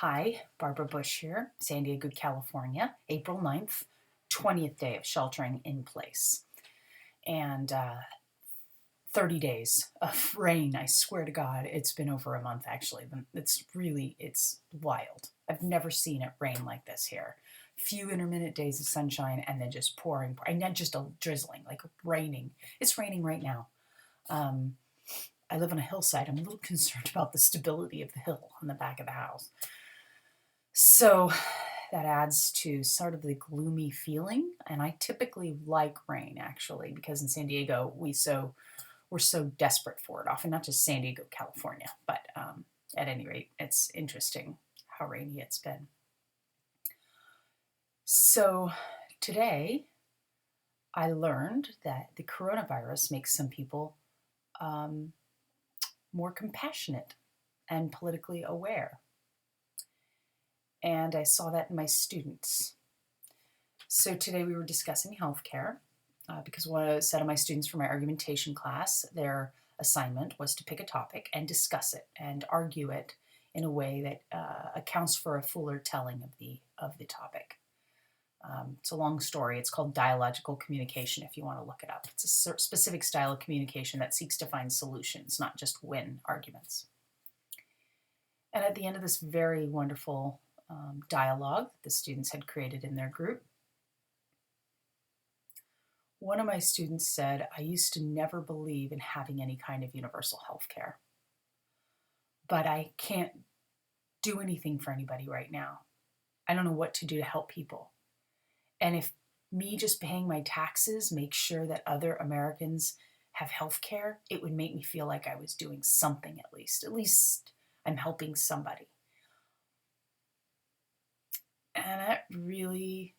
Hi, Barbara Bush here, San Diego, California, April 9th, 20th day of sheltering in place. And 30 days of rain, I swear to God, it's been over a month actually. It's wild. I've never seen it rain like this here. Few intermittent days of sunshine and then just pouring, and not just a drizzling, like raining. It's raining right now. I live on a hillside. I'm a little concerned about the stability of the hill on the back of the house. So that adds to sort of the gloomy feeling. And I typically like rain actually, because in San Diego we're so desperate for it. Often not just San Diego, California, but at any rate, it's interesting how rainy it's been. So today I learned that the coronavirus makes some people more compassionate and politically aware. And I saw that in my students. So today we were discussing healthcare because one of a set of my students for my argumentation class, their assignment was to pick a topic and discuss it and argue it in a way that accounts for a fuller telling of the topic. It's a long story. It's called dialogical communication if you want to look it up. It's a specific style of communication that seeks to find solutions, not just win arguments. And at the end of this very wonderful dialogue that the students had created in their group, one of my students said, I used to never believe in having any kind of universal health care, but I can't do anything for anybody right now. I don't know what to do to help people. And if me just paying my taxes makes sure that other Americans have health care, it would make me feel like I was doing something at least. At least I'm helping somebody. And that really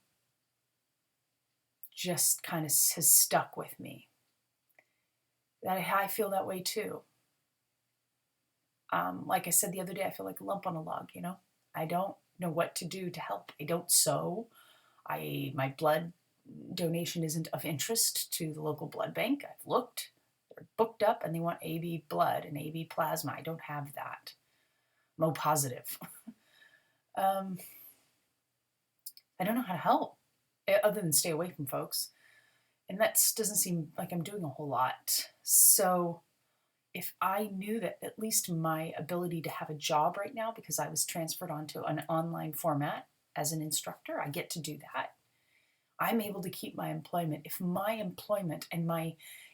just kind of has stuck with me. That I feel that way too. Like I said the other day, I feel like a lump on a log, you know? I don't know what to do to help. I don't sew. My blood donation isn't of interest to the local blood bank. I've looked. They're booked up and they want AB blood and AB plasma. I don't have that. I'm O positive. I don't know how to help other than stay away from folks. And that doesn't seem like I'm doing a whole lot. So if I knew that at least my ability to have a job right now, because I was transferred onto an online format as an instructor, I get to do that. I'm able to keep my employment. If my employment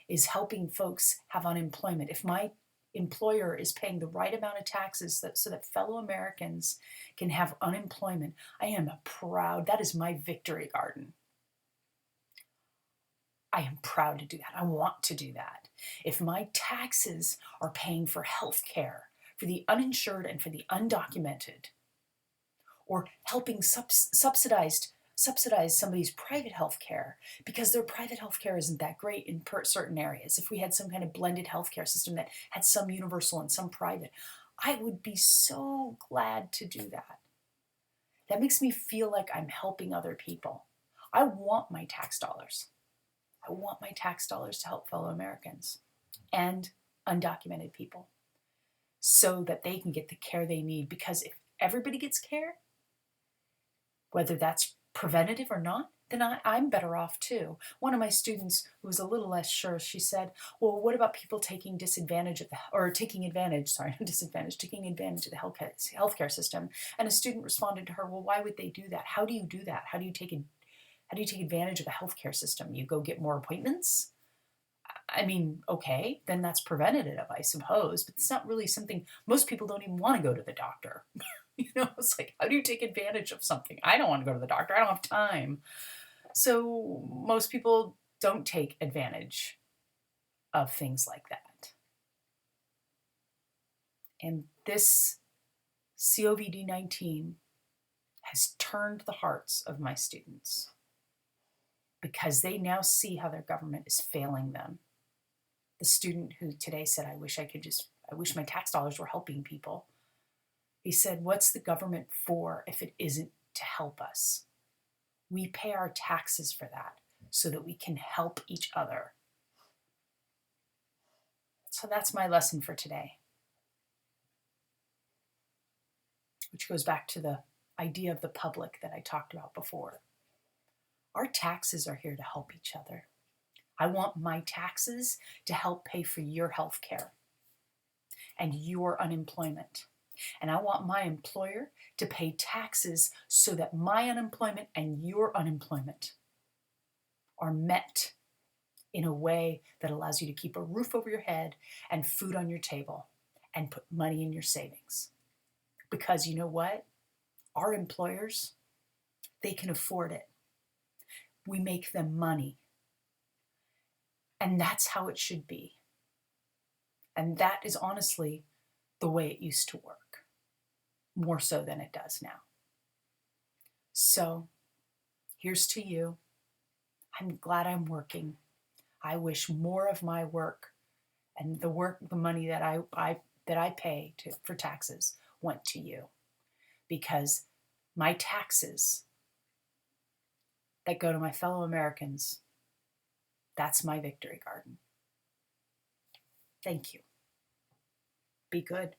is helping folks have unemployment, if my employer is paying the right amount of taxes so that fellow Americans can have unemployment, I am proud. That is my victory garden. I am proud to do that. I want to do that. If my taxes are paying for health care for the uninsured and for the undocumented, or helping subsidize somebody's private health care because their private health care isn't that great in certain areas. If we had some kind of blended healthcare system that had some universal and some private, I would be so glad to do that. That makes me feel like I'm helping other people. I want my tax dollars. I want my tax dollars to help fellow Americans and undocumented people so that they can get the care they need. Because if everybody gets care, whether that's preventative or not, then I'm better off too. One of my students who was a little less sure, she said, well, what about people taking advantage of the healthcare system? And a student responded to her, well, why would they do that? How do you do that? How do you take advantage of the healthcare system? You go get more appointments? I mean, okay, then that's preventative, I suppose, but it's not really something, most people don't even want to go to the doctor. You know, it's like, how do you take advantage of something? I don't want to go to the doctor. I don't have time. So most people don't take advantage of things like that. And this COVID-19 has turned the hearts of my students because they now see how their government is failing them. The student who today said, I wish my tax dollars were helping people. He said, what's the government for if it isn't to help us? We pay our taxes for that so that we can help each other. So that's my lesson for today. which goes back to the idea of the public that I talked about before. Our taxes are here to help each other. I want my taxes to help pay for your health care and your unemployment. And I want my employer to pay taxes so that my unemployment and your unemployment are met in a way that allows you to keep a roof over your head and food on your table and put money in your savings. Because you know what? Our employers, they can afford it. We make them money. And that's how it should be. And that is honestly the way it used to work, more so than it does now. So here's to you. I'm glad I'm working. I wish more of my work and the money that I pay for taxes went to you, because my taxes that go to my fellow Americans, that's my victory garden. Thank you. Be good.